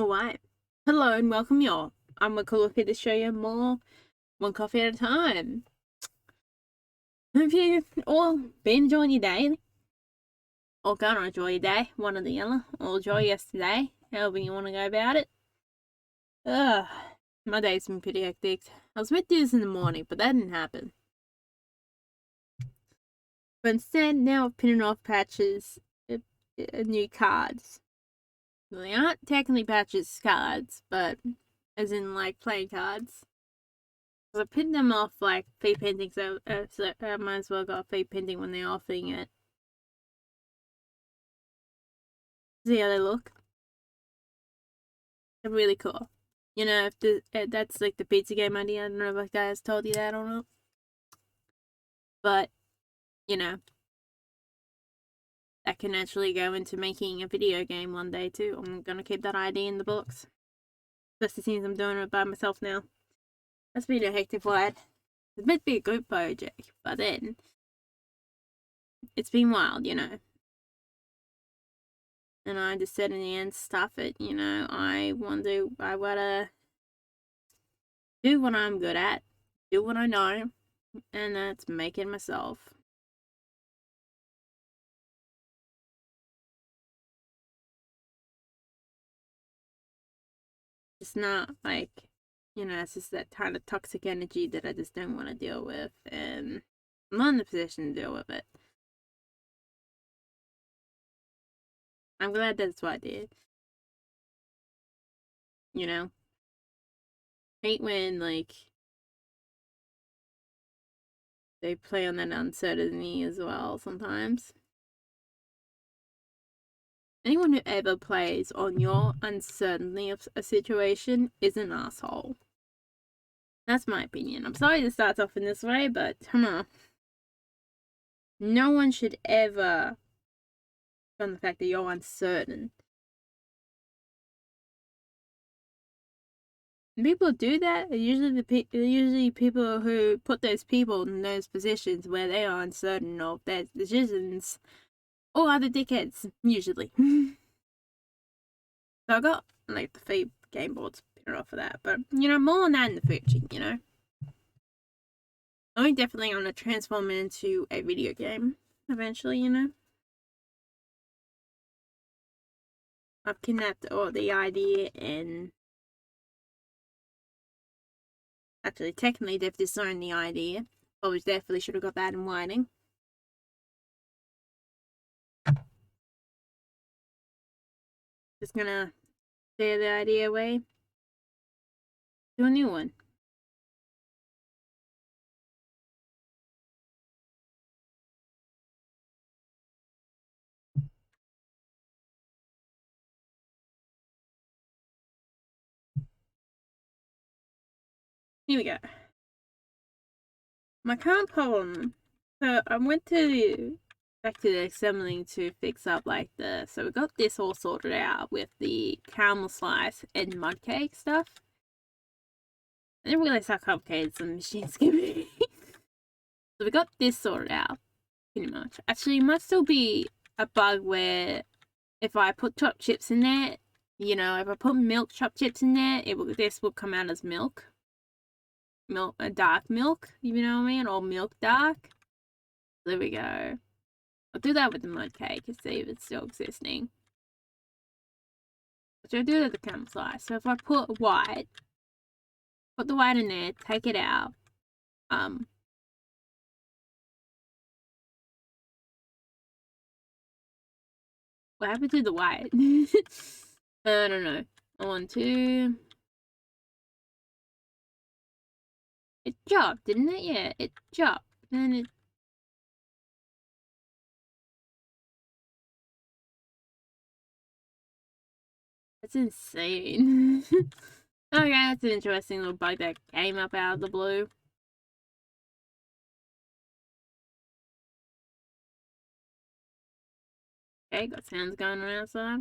Alright. Hello and welcome y'all. I'm Redcollarwolf here to show you more one coffee at a time. Hope you all been enjoying your day. Or gonna enjoy your day, one or the other. Or enjoy yesterday, however you want to go about it. My day's been pretty hectic. I was meant to do this in the morning, but that didn't happen. But instead, now I'm pinning off patches, new cards. Well, they aren't technically patches cards, but as in like playing cards. I pinned them off like fake painting, so I might as well go fake painting when they're offering it. See how they look? They're really cool. You know, if that's like the pizza game idea. I don't know if that guy has told you that or not. But, you know, that can actually go into making a video game one day too. I'm gonna keep that idea in the books. Especially since I'm doing it by myself now. That's been a hectic one. It's meant to be a group project, but then it's been wild, you know. And I just said in the end, stuff it, you know, I wanna do what I'm good at, do what I know, and that's making myself. It's not like, you know, it's just that kind of toxic energy that I just don't want to deal with, and I'm not in the position to deal with it. I'm glad that's what I did. You know? Hate when, like, they play on that uncertainty as well sometimes. Anyone who ever plays on your uncertainty of a situation is an asshole. That's my opinion. I'm sorry this starts off in this way, but come on. No one should ever on the fact that you're uncertain. And people do that. Usually people who put those people in those positions where they are uncertain of their decisions, or other dickheads, usually. So I got like the feed game boards printed off for that, but you know, more on that in the future. You know, I'm definitely gonna transform it into a video game eventually. You know, I've kidnapped all the idea and actually, technically, they've disowned the idea. Probably definitely should have got that in writing. Just gonna steer the idea away to a new one. Here we go. My current problem. So I went back to the assembling to fix up like so we got this all sorted out with the caramel slice and mud cake stuff. I didn't realize how complicated some machines can be. So we got this sorted out, pretty much. Actually, it might still be a bug where if I put chopped chips in there, you know, if I put milk chopped chips in there, this will come out as milk. Dark milk, you know what I mean? Or milk dark. There we go. I'll do that with the mud cake and see if it's still existing. Which I do it at the caramel slice. So if I put the white in there, take it out. What happened to the white? I don't know. I want to. It chopped, didn't it? Yeah, it chopped. And it. That's insane. Okay, that's an interesting little bug that came up out of the blue. Okay, got sounds going on outside.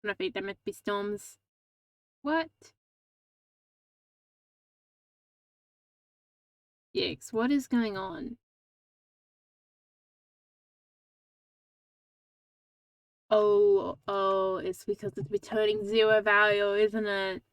I think there might be storms. What? Yikes, what is going on? Oh, it's because it's returning 0 value, isn't it?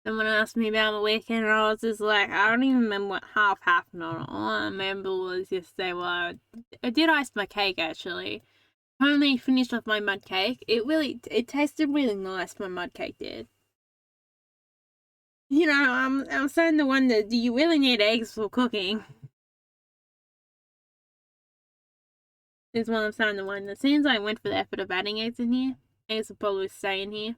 Someone asked me about the weekend, and I was just like, I don't even remember what half happened on it. All I remember was yesterday, well, I did ice my cake actually. Only finished off my mud cake. It tasted really nice. My mud cake did. You know, I'm starting to wonder, do you really need eggs for cooking? Is what I'm starting to wonder. Since I went for the effort of adding eggs in here, eggs will probably stay in here.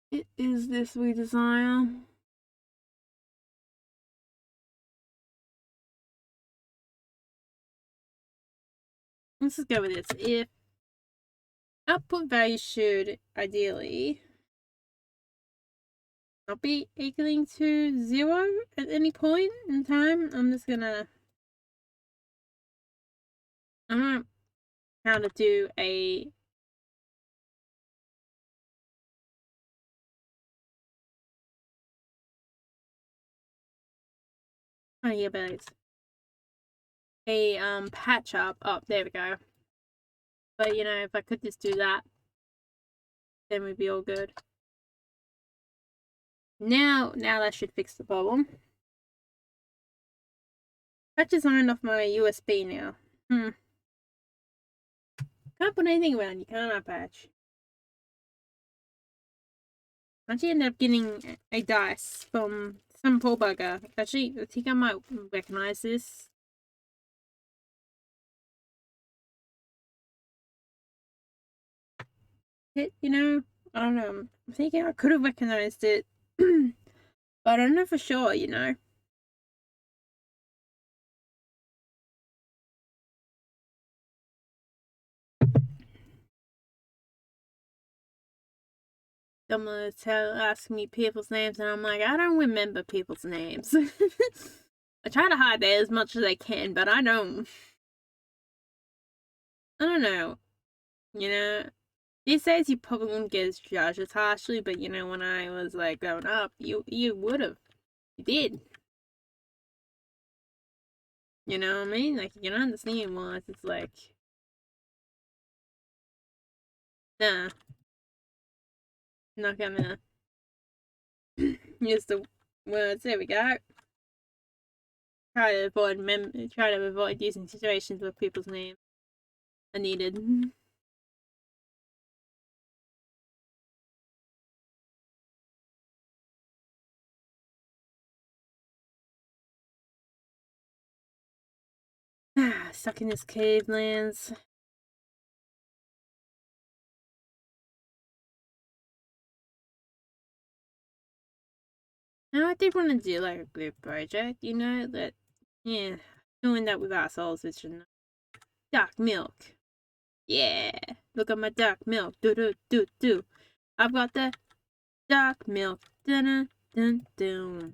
It is this we desire. Let's just go with this. If output value should ideally not be equaling to 0 at any point in time, I don't know how to do a yeah, but it's a patch up. Oh, there we go. But you know, if I could just do that, then we'd be all good. Now that should fix the problem. Patch is on off my USB now. Can't put anything around, you can't patch. I actually ended up getting a dice from some poor bugger. Actually, I think I might recognize this. You know, I don't know. I'm thinking I could have recognized it, but I don't know for sure, you know. Someone's asking me people's names, and I'm like, I don't remember people's names. I try to hide that as much as I can, but I don't. I don't know. You know, these days you probably wouldn't get as judged as harshly, but you know, when I was like growing up, you would have. You did. You know what I mean? Like, you can understand why it's like, nah, not gonna use the words. There we go. Try to avoid using situations where people's names are needed. Stuck in this cave lands. Now I did want to do like a group project, you know, that yeah, doing that with ourselves is just dark milk. Yeah, look at my dark milk. Do do do do. I've got the dark milk. Dun dun dun.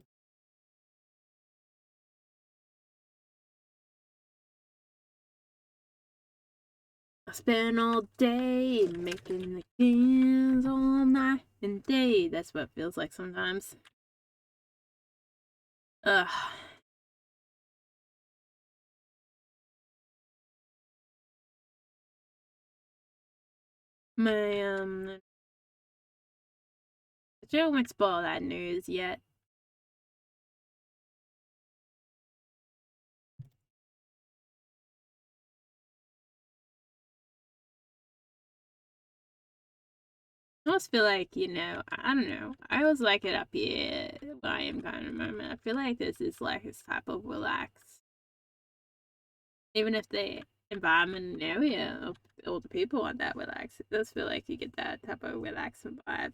I spend all day making the cans all night and day. That's what it feels like sometimes. Ugh. My Joe won't spoil that news yet. I almost feel like, you know, I don't know. I always like it up here where I am kind of moment. I feel like this is like this type of relax. Even if the environment and area of all the people aren't that relaxed, it does feel like you get that type of relaxing vibe.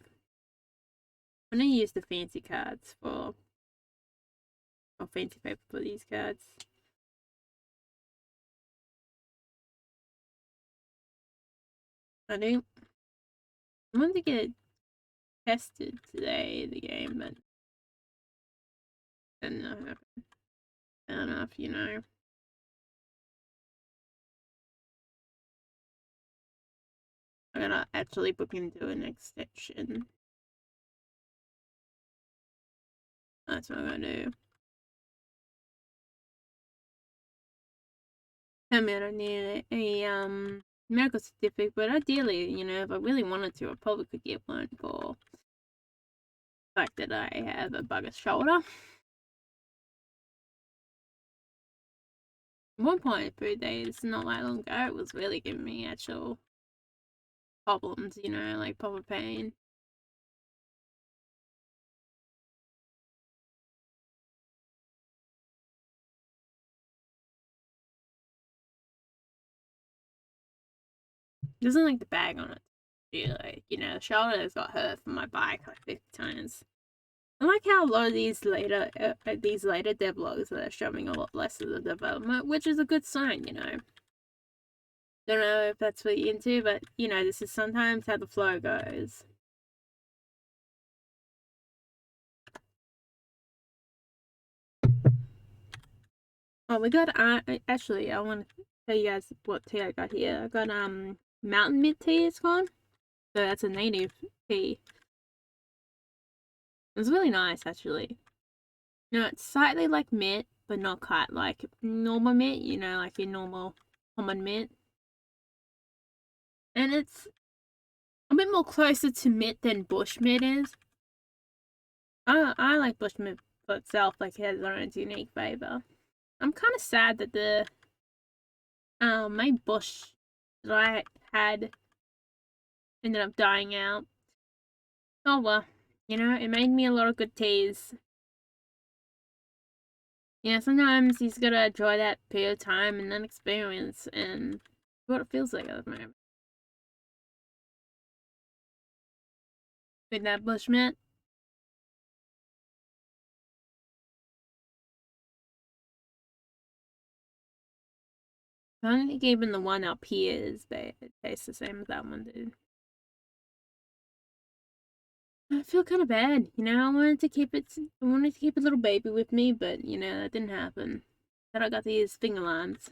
I'm gonna use the fancy cards or fancy paper for these cards. I do. I wanted to get it tested today, the game, but I don't know. I don't know if you know. I'm gonna actually book into an extension. That's what I'm gonna do. I mean, I don't need a medical certificate, but ideally, you know, if I really wanted to, I probably could get one for the fact that I have a bugger shoulder. At one point, 3 days, not that long ago, it was really giving me actual problems, you know, like proper pain. Doesn't like the bag on it. Yeah, like, you know, the shoulder has got hurt from my bike like 50 times. I like how a lot of these later devlogs are showing a lot less of the development, which is a good sign, you know. Don't know if that's what you're into, but you know, this is sometimes how the flow goes. Oh, we got actually, I want to tell you guys what tea I got here. I got mountain mint tea. It's called. So that's a native tea. It's really nice, actually. You know, it's slightly like mint, but not quite like normal mint. You know, like your normal common mint. And it's a bit more closer to mint than bush mint is. I like bush mint for itself, like it has its own unique flavor. I'm kind of sad that the my bush that I had ended up dying out. Oh well, you know, it made me a lot of good teas. You know, sometimes you just gotta enjoy that period of time and then experience and what it feels like at the moment. With that bushmint, I don't think even the one up here is bad. It tastes the same as that one did. I feel kind of bad, you know. I wanted to keep it. I wanted to keep a little baby with me, but you know that didn't happen. Then I got these finger lines.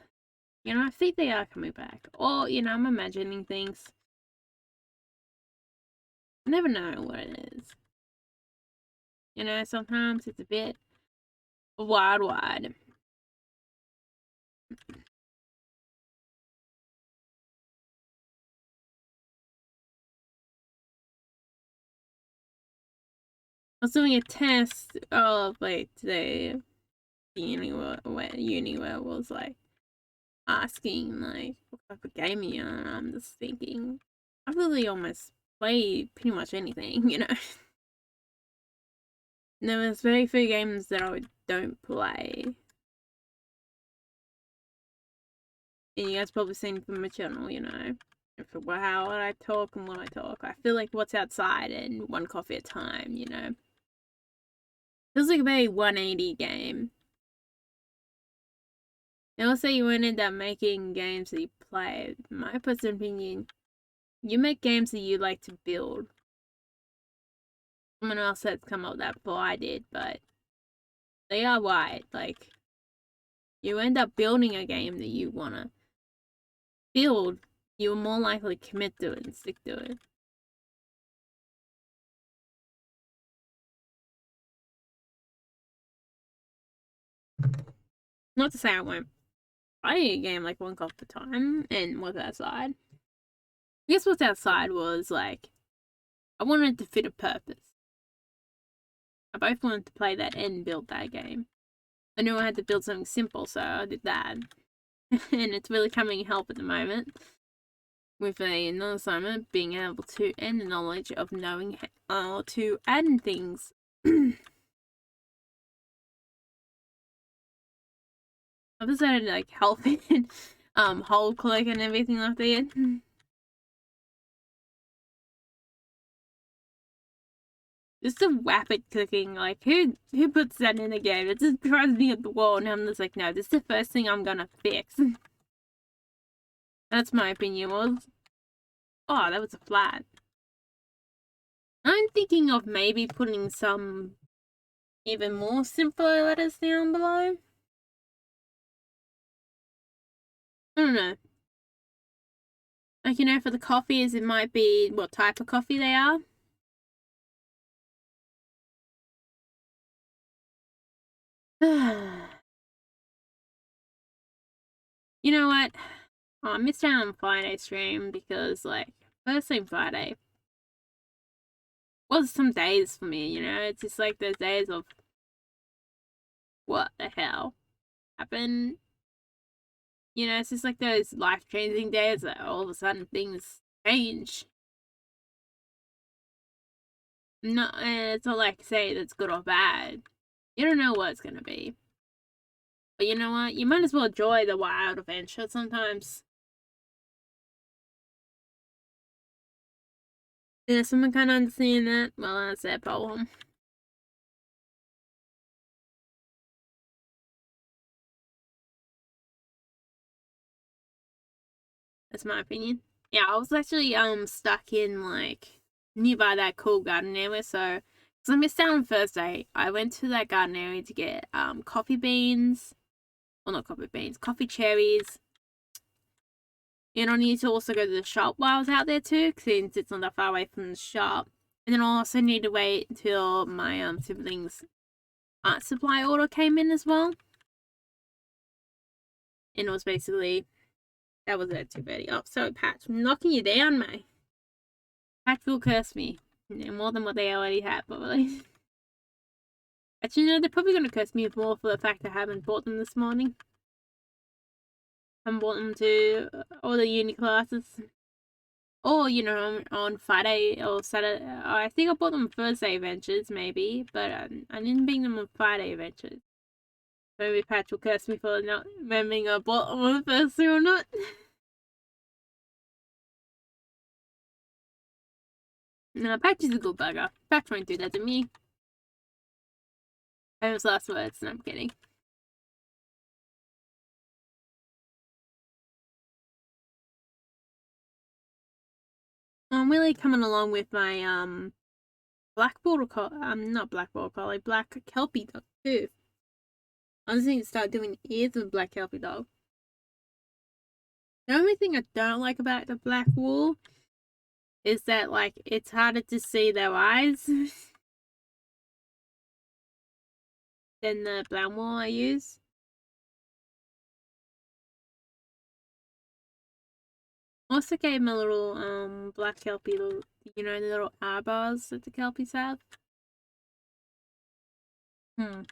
You know, I think they are coming back. Or you know, I'm imagining things. I never know what it is. You know, sometimes it's a bit wide. I was doing a test of like today, uni where it was like asking like what type of game you on. And I'm just thinking, I really almost play pretty much anything, you know. There was very few games that I don't play. And you guys probably seen from my channel, you know, for how I talk and what I talk. I feel like what's outside and one coffee at a time, you know. Feels like a very 180 game. And also you end up making games that you play. In my personal opinion, you make games that you like to build. Someone else has come up with that before I did, but they are right. Like, you end up building a game that you wanna build, you're more likely to commit to it and stick to it. Not to say I won't play a game like one cup at a time and what's outside. I guess what's outside was like, I wanted to fit a purpose. I both wanted to play that and build that game. I knew I had to build something simple, so I did that. And it's really coming in help at the moment. With another assignment, being able to, and the knowledge of knowing how to add in things. I've decided to like help in whole click and everything like that. Just the rapid clicking, like who puts that in a game? It just drives me at the wall, and I'm just like, no, this is the first thing I'm gonna fix. That's my opinion was. Oh, that was a flat. I'm thinking of maybe putting some even more simpler letters down below. I don't know. Like, you know, for the coffees, it might be what type of coffee they are. You know what? Oh, I missed out on Friday stream because, like, first thing Friday was some days for me, you know? It's just like those days of what the hell happened. You know, it's just like those life-changing days that all of a sudden things change. No, it's not like say that's good or bad. You don't know what it's gonna be. But you know what? You might as well enjoy the wild adventure sometimes. Does someone kind of understand that? Well, that's their problem. That's my opinion. Yeah, I was actually stuck in like nearby that cool garden area, so because I missed out on Thursday, I went to that garden area to get coffee beans. Well, not coffee beans, coffee cherries. And I needed to also go to the shop while I was out there too, since it's not that far away from the shop. And then I also need to wait until my siblings' art supply order came in as well. And it was basically that was at 2:30. Oh, sorry, Patch, I'm knocking you down, mate. Patch will curse me. More than what they already have, probably. Actually, no, they're probably going to curse me more for the fact I haven't bought them this morning. I haven't bought them to all the uni classes. Or, you know, on Friday or Saturday. I think I bought them Thursday adventures, maybe. But I didn't bring them on Friday adventures. Maybe Patch will curse me for not remembering I bought them on Thursday or not. No, Patch is a good bugger. Patch won't do that to me. Famous last words. No, I'm kidding. I'm really coming along with my black border collie. Not black border collie, black kelpie dog too. I just need to start doing ears with black kelpie dog. The only thing I don't like about the black wool is that like it's harder to see their eyes than the brown wool I use. Also gave him a little black kelpie, little, you know, the little eyebrows that the kelpies have. I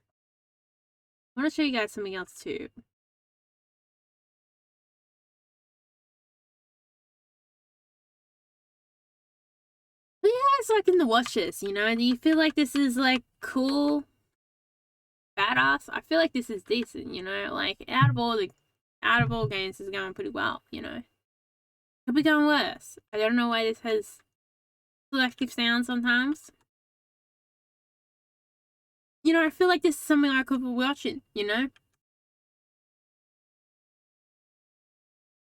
want to show you guys something else too. But yeah, it's like in the watches, you know. Do you feel like this is like cool, badass? I feel like this is decent, you know. Like out of all games, is going pretty well, you know. Could be going worse. I don't know why this has selective sound sometimes. You know, I feel like this is something I could be watching, you know?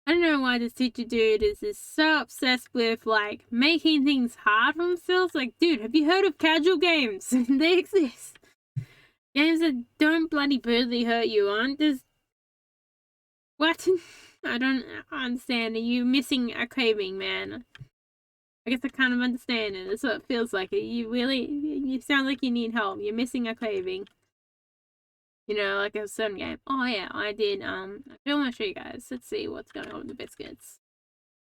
I don't know why this teacher dude is just so obsessed with, like, making things hard for themselves. Like, dude, have you heard of casual games? They exist. Games that don't bloody brutally hurt you aren't just... What? I don't understand. Are you missing a craving, man? I guess I kind of understand it. That's what it feels like. You sound like you need help. You're missing a craving. You know, like a certain game. Oh yeah, I did, I do want to show you guys. Let's see what's going on with the biscuits.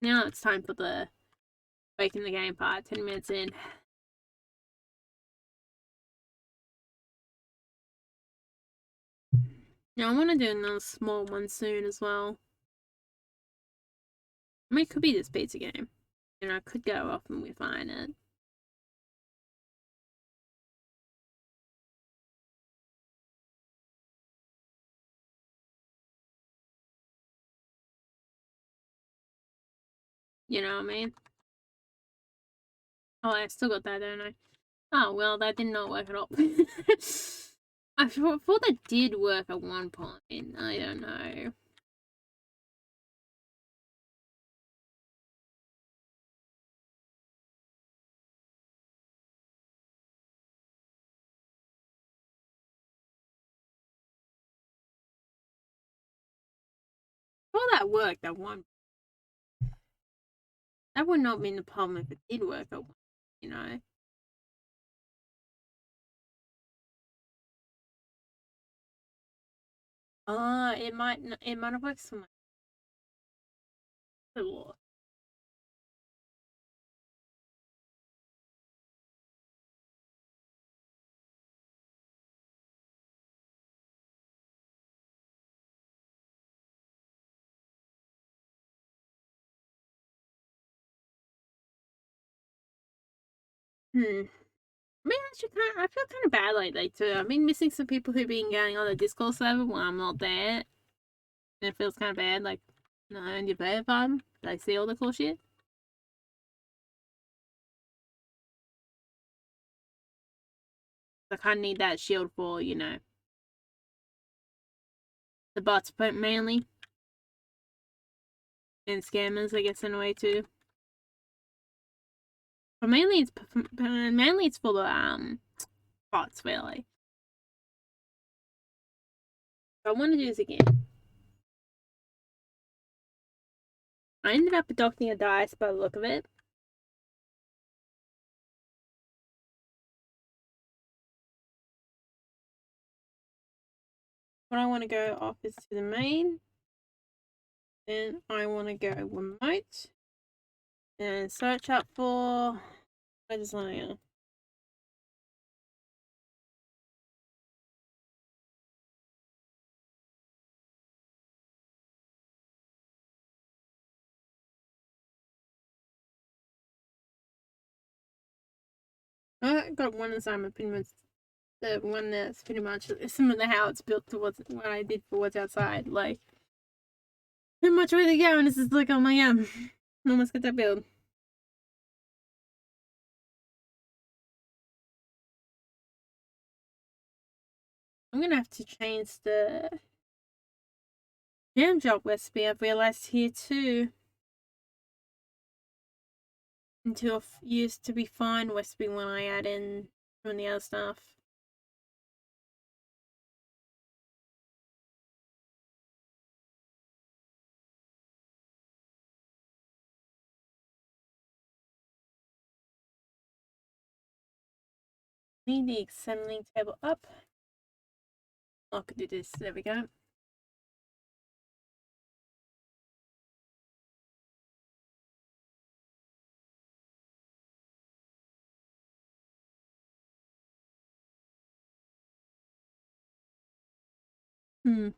Now it's time for the baking the game part, 10 minutes in. Now I want to do another small one soon as well. I mean, it could be this pizza game. You know, I could go off and refine it. You know what I mean? Oh, I still got that, don't I? Oh, well, that did not work at all. I thought that did work at one point. I don't know. that worked, that one. That would not be the problem if it did work, you know. It might have worked for my law. Hmm. I mean, I feel kind of bad lately too. I've been missing some people who've been going on the Discord server when I'm not there. And it feels kind of bad, like, no, and your player fun. They see all the cool shit. I kind of need that shield for, you know, the bots, but mainly. And scammers, I guess, in a way too. But mainly it's for the bots, really. So I want to do this again. I ended up adopting a dice by the look of it. What I want to go off is to the main. Then I want to go remote. And search up for a designer. I got one assignment pretty much the one that's pretty much similar to how it's built to what I did for what's outside. Like, pretty much where they go, and this is like, oh my god, almost got that build. I'm gonna have to change the jam job recipe. I've realized here too. Into a used to be fine recipe when I add in some of the other stuff. Need the assembling table up. I could do this. There we go. Hmm.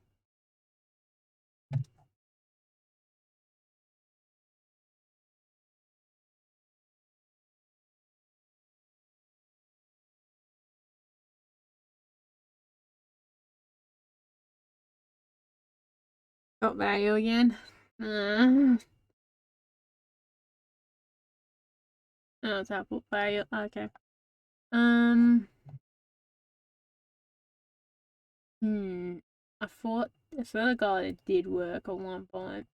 Got value again. Oh, it's Apple value. Okay. Um. Hmm. I swear to God it did work at one point.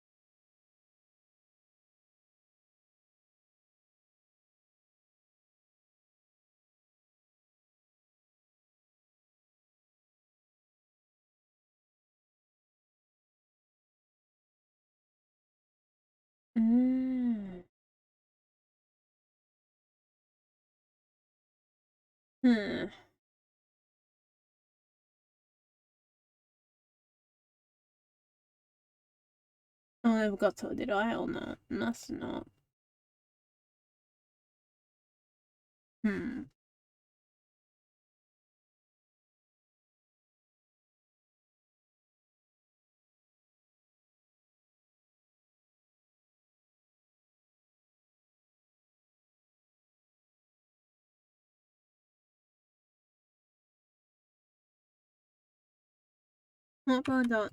Mm. Hmm. Oh, I never got to, did I, or not? Must not. Hmm. Not going dot.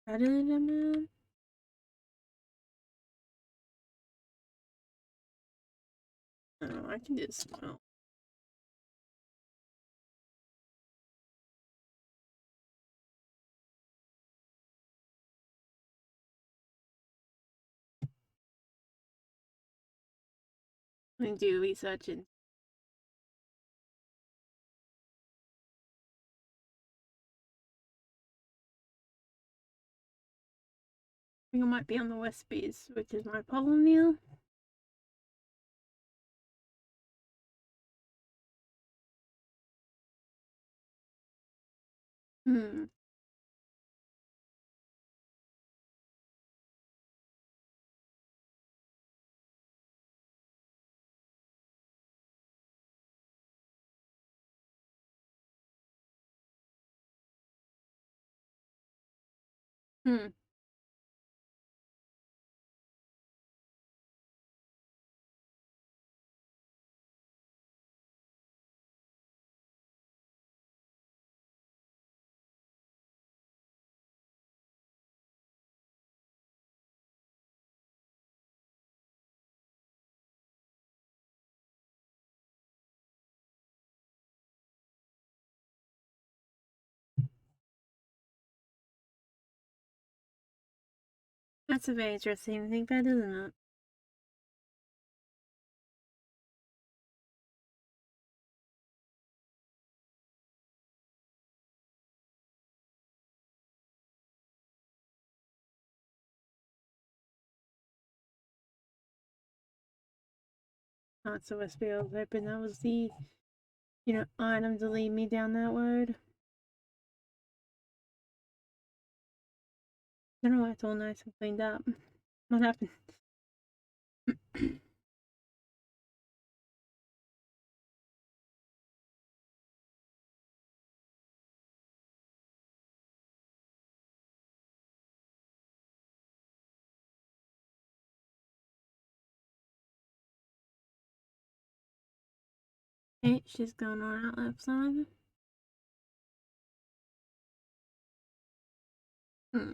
Added it, man. Oh, I can do this now. I can do research and think I might be on the West Bees, which is my problem now. Hmm. Hmm. That's a very interesting to think about, isn't it? Oh, it's the West Bee. I was hoping that was the, item to lead me down that road. I don't know why it's all nice and cleaned up. What happened? Okay, she's going on out left side. Hmm.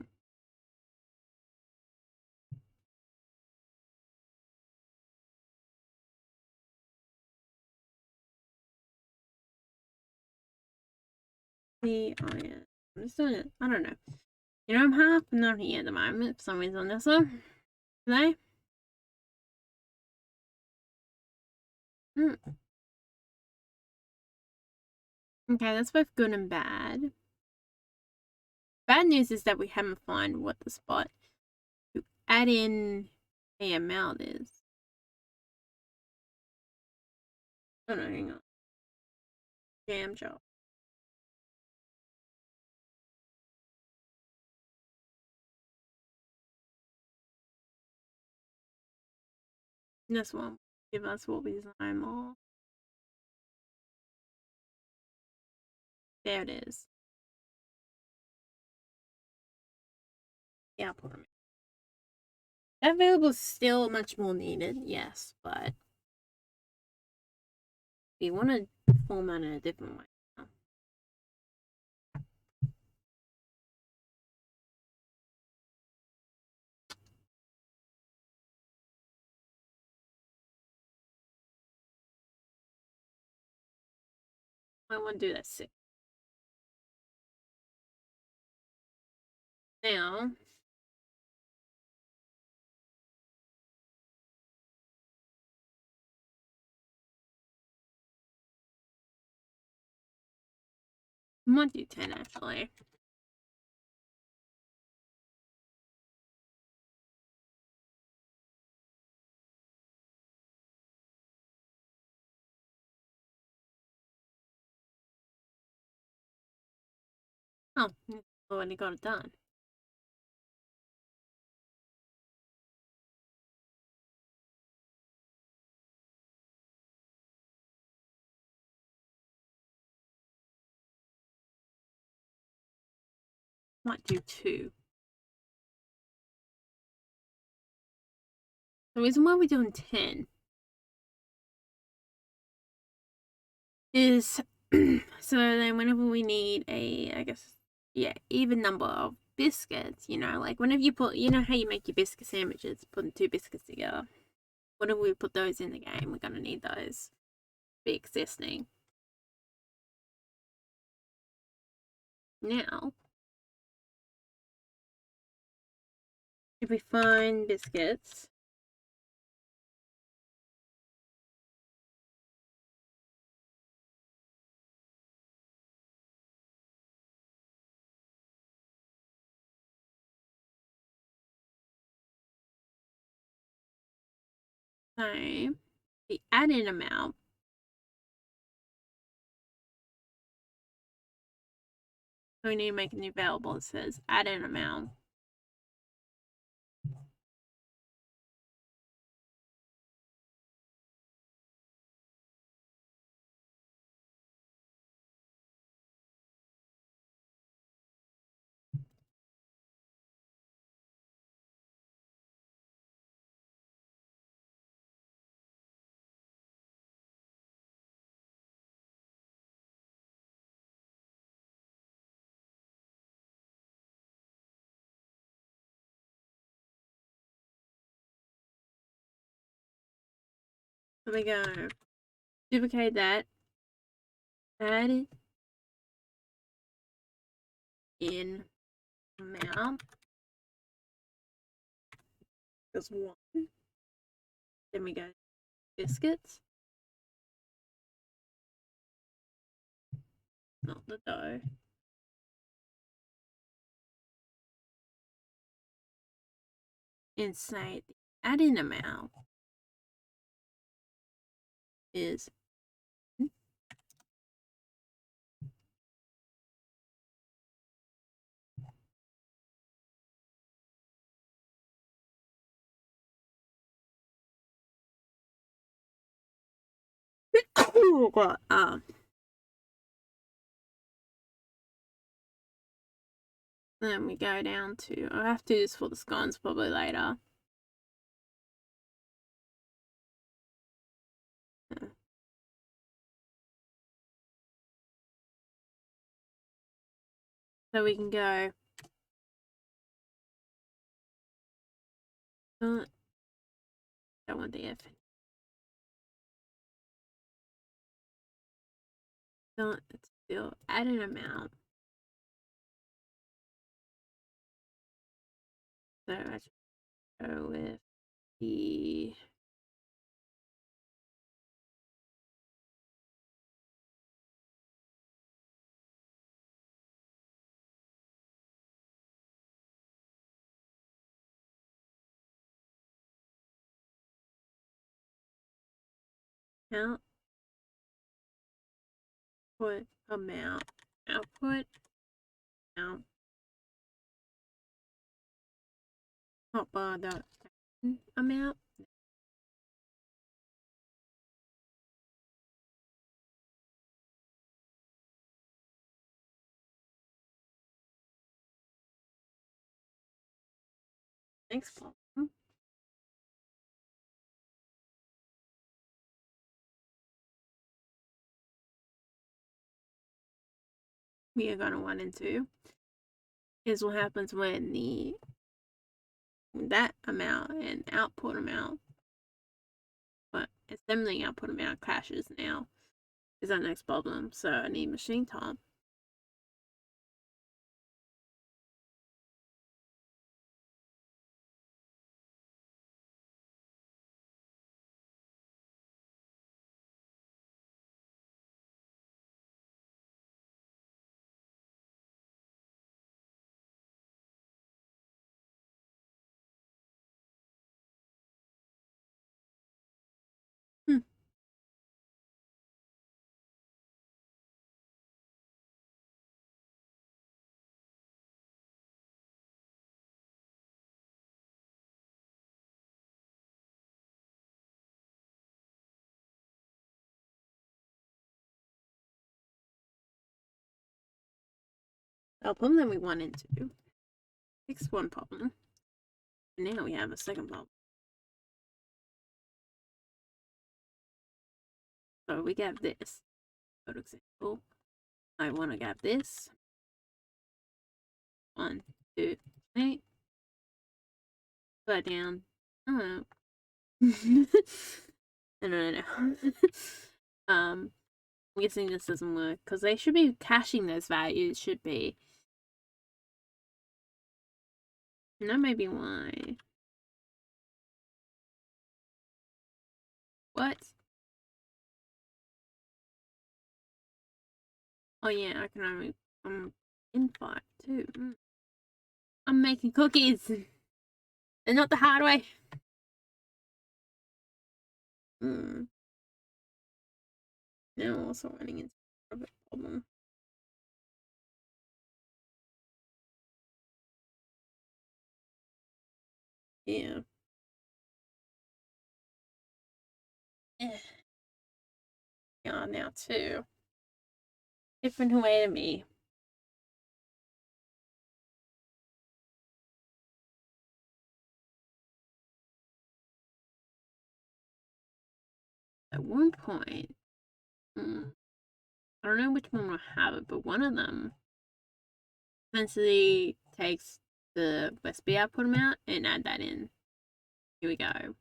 Oh yeah. I'm just doing it. I don't know. I'm half not here at the moment for some reason on this one. Today. Hmm. Okay, that's both good and bad. Bad news is that we haven't found what the spot to add in AML is. Oh no, hang on. Jam job. This one give us what we design more. There it is. Yeah, I'll put them in. That variable is still much more needed, yes, but we want to format it a different way. I want to do that 6. Now, I might do 10 actually. Oh, already got it done. Might do 2. The reason why we're doing 10 is so then whenever we need I guess, yeah, even number of biscuits, like whenever you put, how you make your biscuit sandwiches, putting 2 biscuits together. Whenever we put those in the game, we're going to need those be existing. Now, if we find biscuits, So the add-in amount we need to make a new variable. It says add-in amount. So we go duplicate that, add it in amount equals 1. Then we go biscuits, not the dough. And say the add-in amount is then we go down to, I'll have to do this for the scones probably later. So we can go don't want the F. Don't, it's still add an amount. So I should go with the count put amount output amount hotbar dot amount. Next problem. We are gonna 1 and 2 is what happens when the that amount and output amount, but assembling output amount crashes now is our next problem. So I need machine time. Problem that we 1 and 2. Fix one problem. And now we have a second problem. So we got this. For example, I want to get this. 1, 2, 3. Put it down. Oh. No. I'm guessing this doesn't work because they should be caching those values. Should be. And that may be why. What? Oh yeah, I can only invite too. I'm making cookies. And not the hard way. Mm. Now we're also running into a problem. Yeah. Yeah. Yeah, now too. Different way to me. At one point, I don't know which one will have it, but one of them essentially takes the USB output amount and add that in. Here we go.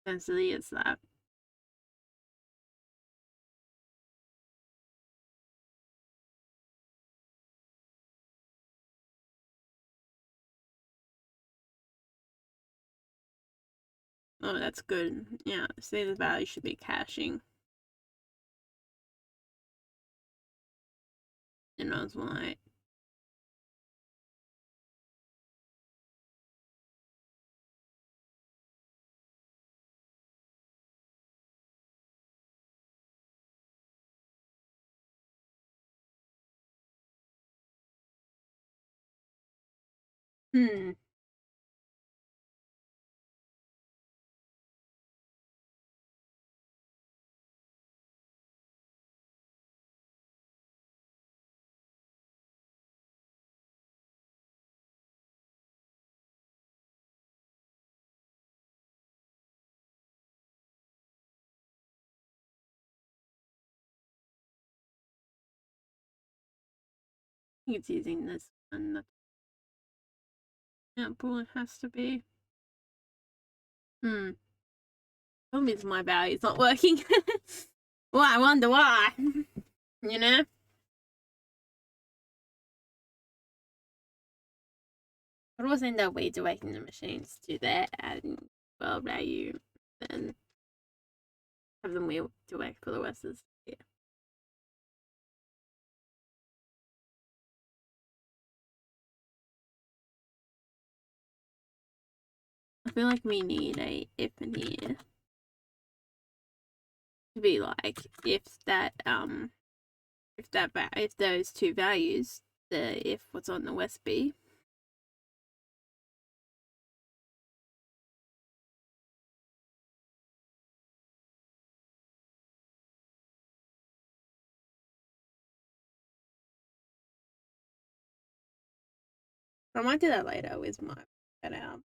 Essentially, it's that. Oh, that's good. Yeah, say the value should be caching. And I was like, hmm. It's using this one. Yeah, probably has to be. Problem is my value's not working. Well, I wonder why. You know? But also end up redirecting the machines to their adding well value and have them redirect for the rest of the year. I feel like we need a if in here to be like if if those two values, the if what's on the USB. I might do that later with my out.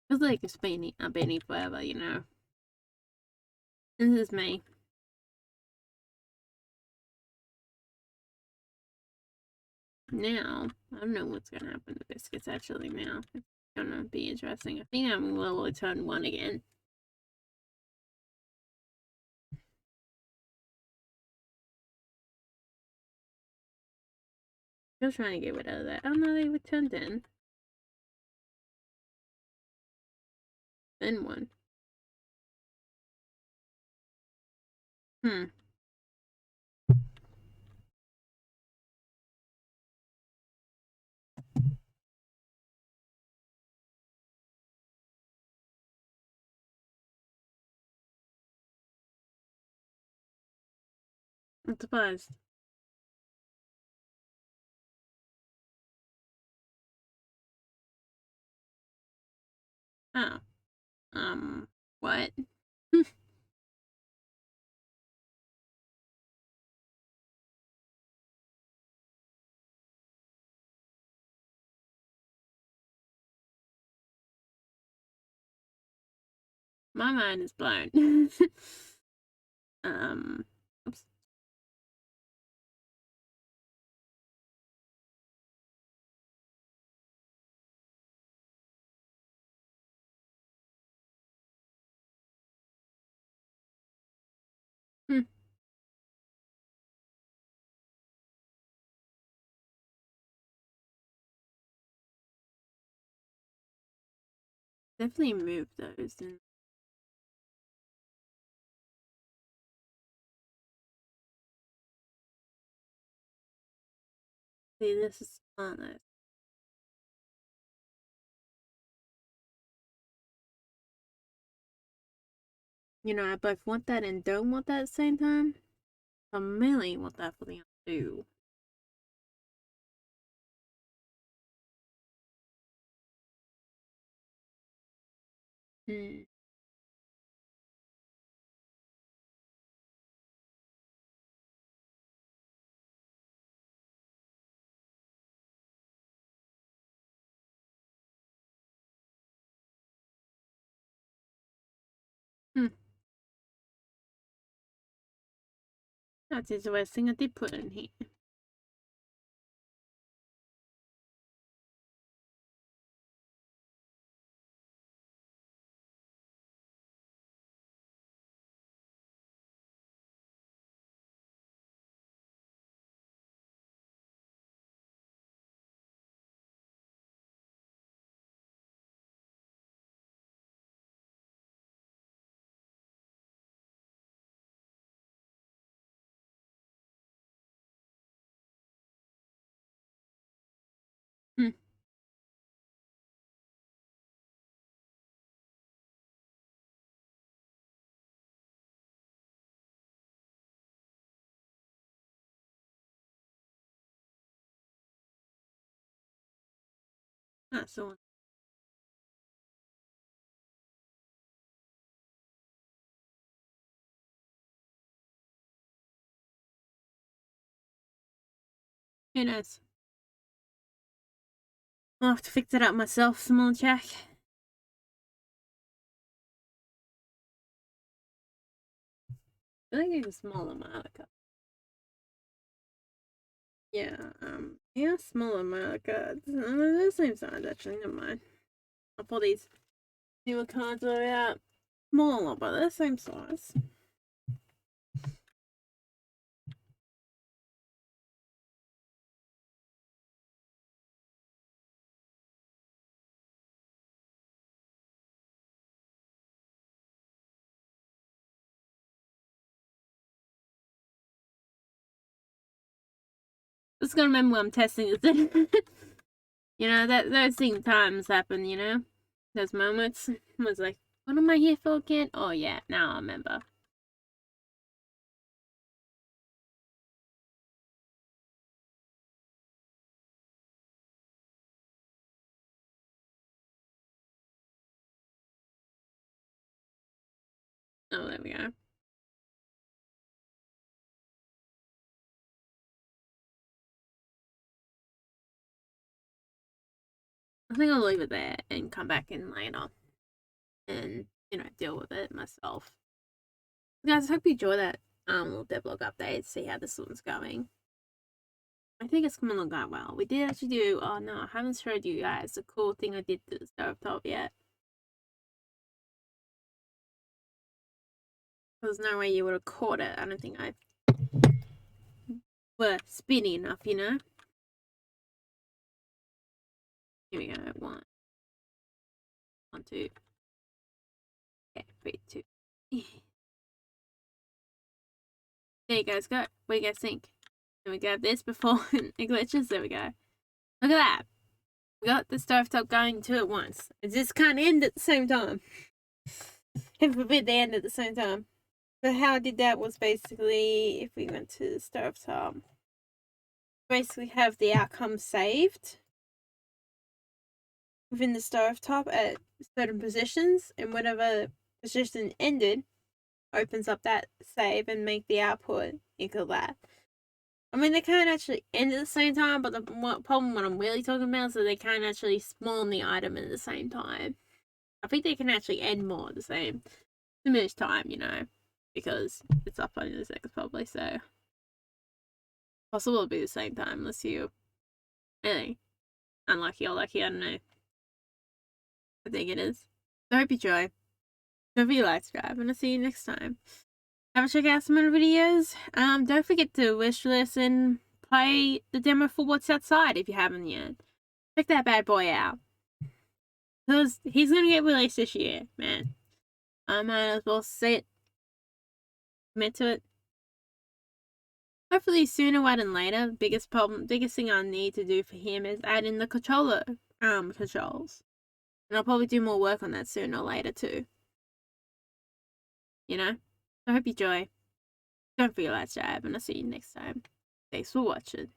Feels like it's been forever, you know. This is me. Now, I don't know what's gonna happen to biscuits actually now. It's gonna be interesting. I think I'm gonna turn one again. Just trying to get rid of that. Oh no, they returned in. Then one. Hmm. I'm surprised. Oh. What? My mind is blown. Oops. Definitely move those. And see, this is fun. You know, I both want that and don't want that at the same time. I mainly want that for the undo. Hmm. Hmm. That's interesting. I did put in here. Hmm. That's the one. Who knows? I'll have to fix it up myself, small check. I think it's a smaller marker. Yeah, smaller marker. They're the same size actually, never mind. I'll pull these newer cards are out. Smaller, but they're the same size. Just gotta remember when I'm testing this. You know, that those times happen, you know? Those moments. I was like, what am I here for again? Oh yeah, now I remember. Oh, there we go. I think I'll leave it there and come back in later and, you know, deal with it myself. Guys, I hope you enjoy that little devlog update, see how this one's going. I think it's coming along quite well. We did actually do, oh no, I haven't showed you guys the cool thing I did to the stovetop yet. There's no way you would have caught it. I don't think I were speedy enough, you know? Here we go. One, two. Okay, 3, 2. There you guys go. What do you guys think? Can we grab this before it glitches? There we go. Look at that. We got the stovetop going two at once. It just can't end at the same time. Heaven forbid they end at the same time. But how I did that was basically, if we went to the stovetop, basically have the outcome saved within the stovetop at certain positions, and whatever position ended opens up that save and make the output equal that. I mean, they can't actually end at the same time, but the problem what I'm really talking about is that they can't actually spawn the item at the same time. I think they can actually end more at the same diminished time, you know, because it's up on the seconds probably, so possible it'll be the same time unless you really unlucky or lucky, I don't know. I think it is. So I hope you enjoy. Don't forget to like, subscribe, and I'll see you next time. Have a check out some other videos. Don't forget to wish list and play the demo for What's Outside if you haven't yet. Check that bad boy out. Because he's gonna get released this year, man. I might as well say it. Commit to it. Hopefully sooner rather than later. Biggest thing I need to do for him is add in the controller controls. And I'll probably do more work on that sooner or later too. You know? I hope you enjoy. Don't forget to subscribe and I'll see you next time. Thanks for watching.